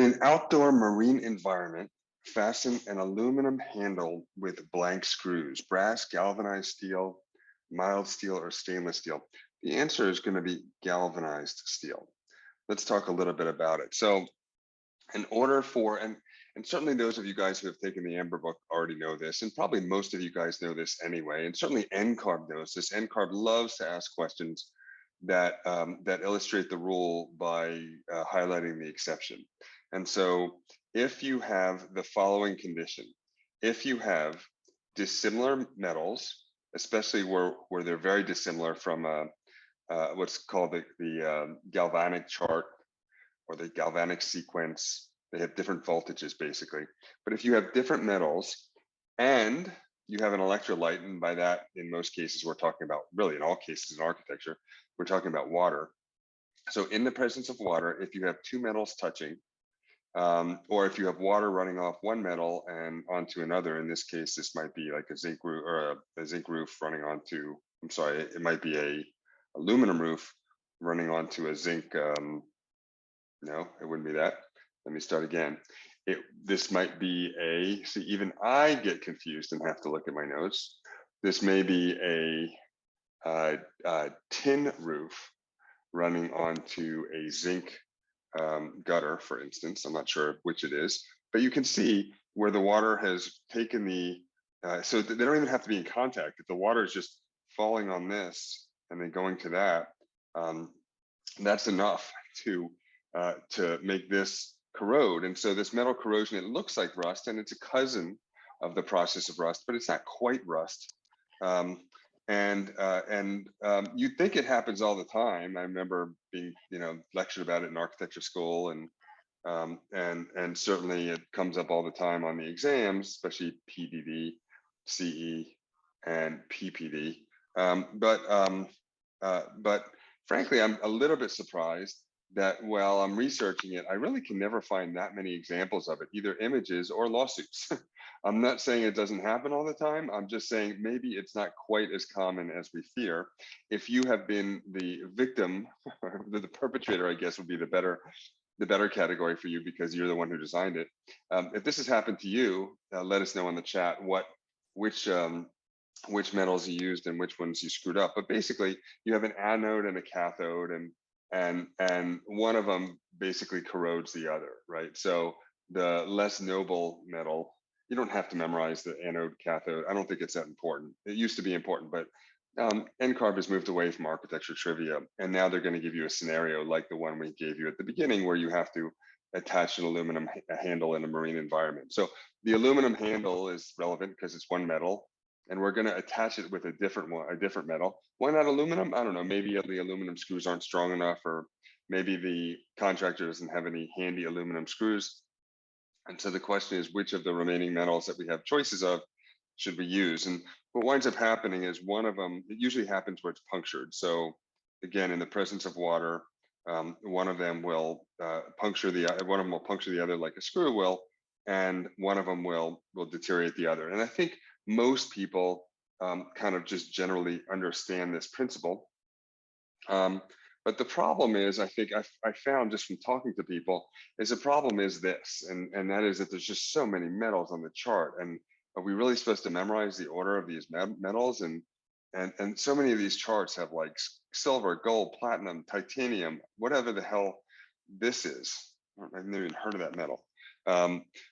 In an outdoor marine environment, fasten an aluminum handle with blank screws, brass, galvanized steel, mild steel, or stainless steel. The answer is going to be galvanized steel. Let's talk a little bit about it. So in order for, and certainly those of you guys who have taken the Amber book already know this, and probably most of you guys know this anyway, and certainly NCARB knows this. NCARB loves to ask questions that that illustrate the rule by highlighting the exception. And so if you have the following condition, if you have dissimilar metals, especially where they're very dissimilar from what's called the galvanic chart or the galvanic sequence, they have different voltages basically. But if you have different metals and you have an electrolyte, and by that, in most cases, we're talking about, really in all cases in architecture, we're talking about water. So in the presence of water, if you have two metals touching, or if you have water running off one metal and onto another, in this case, this might be like a zinc roof or a zinc roof running onto, I'm sorry, it might be a aluminum roof running onto a zinc, no, it wouldn't be that. Let me start again. This might be a, see, even I get confused and have to look at my notes. This may be a tin roof running onto a zinc gutter, for instance. I'm not sure which it is, but you can see where the water has taken the, so they don't even have to be in contact. If the water is just falling on this and then going to that, that's enough to make this corrode. And so this metal corrosion, it looks like rust, and it's a cousin of the process of rust, but it's not quite rust. You'd think it happens all the time. I remember being, lectured about it in architecture school, and certainly it comes up all the time on the exams, especially PDD, CE, and PPD. But frankly, I'm a little bit surprised that while I'm researching it, I really can never find that many examples of it, either images or lawsuits. I'm not saying it doesn't happen all the time. I'm just saying maybe it's not quite as common as we fear. If you have been the victim, the perpetrator, I guess would be the better category for you, because you're the one who designed it. If this has happened to you, let us know in the chat which metals you used and which ones you screwed up. But basically, you have an anode and a cathode, and one of them basically corrodes the other, right? So the less noble metal, you don't have to memorize the anode cathode. I don't think it's that important. It used to be important, but NCARB has moved away from architecture trivia, and now they're going to give you a scenario like the one we gave you at the beginning, where you have to attach an aluminum handle in a marine environment. So the aluminum handle is relevant because it's one metal, and we're going to attach it with a different metal. Why not aluminum? I don't know. Maybe the aluminum screws aren't strong enough, or maybe the contractor doesn't have any handy aluminum screws. And so the question is, which of the remaining metals that we have choices of should we use? And what winds up happening is one of them, it usually happens where it's punctured. So again, in the presence of water, one of them will puncture the other like a screw will, and one of them will deteriorate the other. And I think most people kind of just generally understand this principle. But the problem is, I think I found just from talking to people, is the problem is this, and that is that there's just so many metals on the chart. And are we really supposed to memorize the order of these metals? And so many of these charts have like silver, gold, platinum, titanium, whatever the hell this is. I've never even heard of that metal.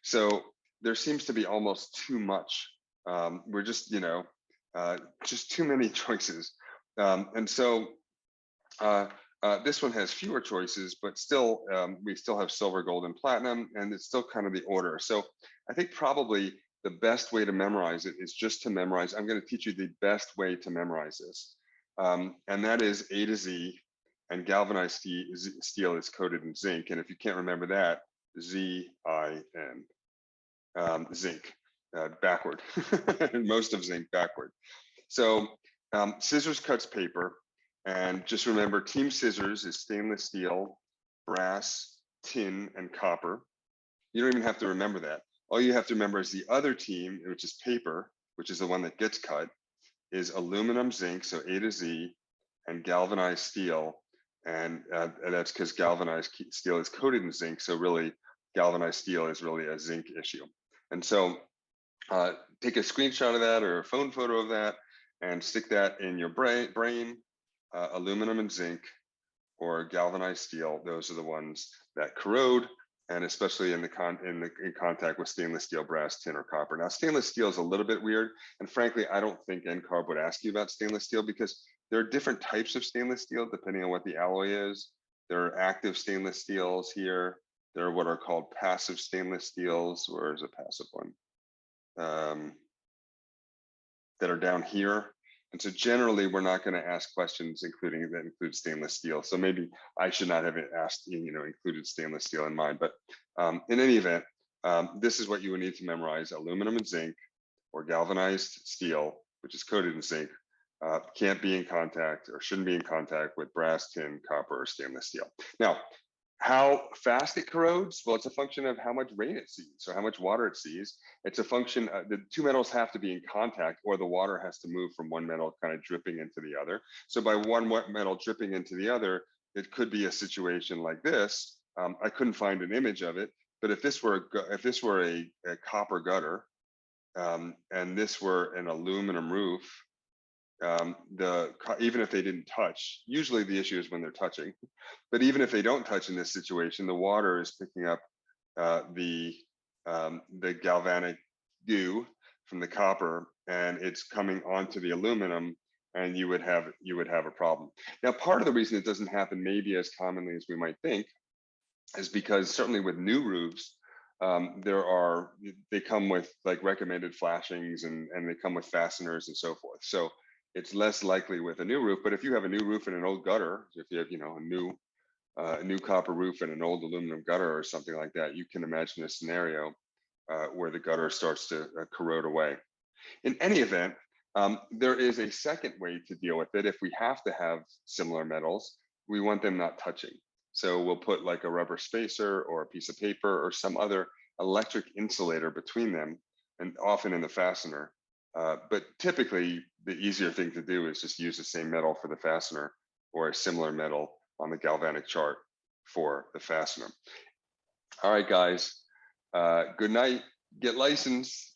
So there seems to be almost too much. We're just, just too many choices. And so this one has fewer choices, but still, we still have silver, gold, and platinum, and it's still kind of the order. So I think probably the best way to memorize it is just to memorize. I'm going to teach you the best way to memorize this. And that is A to Z, and galvanized steel is coated in zinc. And if you can't remember that, Z-I-N, zinc, backward, most of zinc backward. So scissors cuts paper. And just remember, team scissors is stainless steel, brass, tin, and copper. You don't even have to remember that. All you have to remember is the other team, which is paper, which is the one that gets cut, is aluminum, zinc, so A to Z, and galvanized steel. And that's because galvanized steel is coated in zinc. So really, galvanized steel is really a zinc issue. And so take a screenshot of that or a phone photo of that and stick that in your brain. Aluminum and zinc or galvanized steel, those are the ones that corrode, and especially in contact with stainless steel, brass, tin, or copper. Now, stainless steel is a little bit weird, and frankly, I don't think NCARB would ask you about stainless steel because there are different types of stainless steel depending on what the alloy is. There are active stainless steels here. There are what are called passive stainless steels. Where is a passive one? That are down here. And so generally, we're not going to ask questions including that include stainless steel. So maybe I should not have asked, included stainless steel in mine. But in any event, this is what you would need to memorize: aluminum and zinc, or galvanized steel, which is coated in zinc, can't be in contact or shouldn't be in contact with brass, tin, copper, or stainless steel. Now, how fast it corrodes? Well, it's a function of how much rain it sees, or how much water it sees. It's a function, the two metals have to be in contact, or the water has to move from one metal kind of dripping into the other. So by one metal dripping into the other, it could be a situation like this. I couldn't find an image of it, but if this were a copper gutter, and this were an aluminum roof, even if they didn't touch, usually the issue is when they're touching, but even if they don't touch in this situation, the water is picking up the galvanic goo from the copper, and it's coming onto the aluminum, and you would have a problem. Now, part of the reason it doesn't happen maybe as commonly as we might think is because certainly with new roofs, they come with like recommended flashings, and they come with fasteners and so forth. So it's less likely with a new roof. But if you have a new roof and an old gutter, if you have a new copper roof and an old aluminum gutter or something like that, you can imagine a scenario where the gutter starts to corrode away. In any event, there is a second way to deal with it. If we have to have similar metals, we want them not touching. So we'll put like a rubber spacer or a piece of paper or some other electric insulator between them, and often in the fastener. But typically, the easier thing to do is just use the same metal for the fastener, or a similar metal on the galvanic chart for the fastener. All right, guys, good night. Get licensed.